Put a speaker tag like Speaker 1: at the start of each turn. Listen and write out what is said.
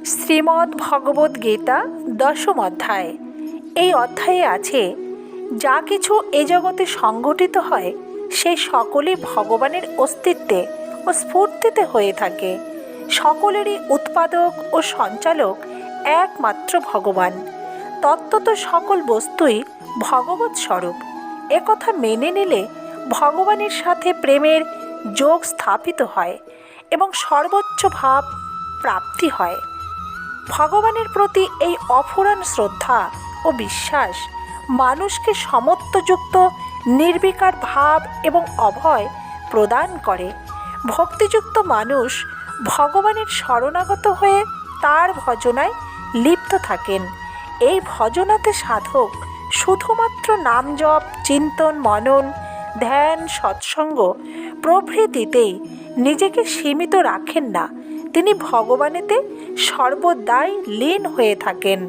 Speaker 1: শ্রীমদ্ ভগবদ্ গীতা দশম অধ্যায়। এই অধ্যায়ে আছে, যা কিছু এ জগতে সংঘটিত হয় সে সকলই ভগবানের অস্তিত্বে ও স্ফূর্তিতে হয়ে থাকে। সকলেরই উৎপাদক ও সঞ্চালক একমাত্র ভগবান। তত্ত্বত সকল বস্তুই ভগবৎ স্বরূপ। একথা মেনে নিলে ভগবানের সাথে প্রেমের যোগ স্থাপিত হয় এবং সর্বোচ্চ ভাব প্রাপ্তি হয়। ভগবানের প্রতি এই অফুরান শ্রদ্ধা ও বিশ্বাস মানুষকে সমত্বযুক্ত নির্বিকার ভাব এবং অভয় প্রদান করে। ভক্তিযুক্ত মানুষ ভগবানের শরণাগত হয়ে তার ভজনায় লিপ্ত থাকেন। এই ভজনাতে সাধক শুধুমাত্র নাম জপ, চিন্তন, মনন, ধ্যান, সৎসঙ্গ প্রভৃতিতেই নিজেকে সীমিত রাখেন না, তিনি ভগবানেতে সর্বদাই লীন হয়ে থাকেন।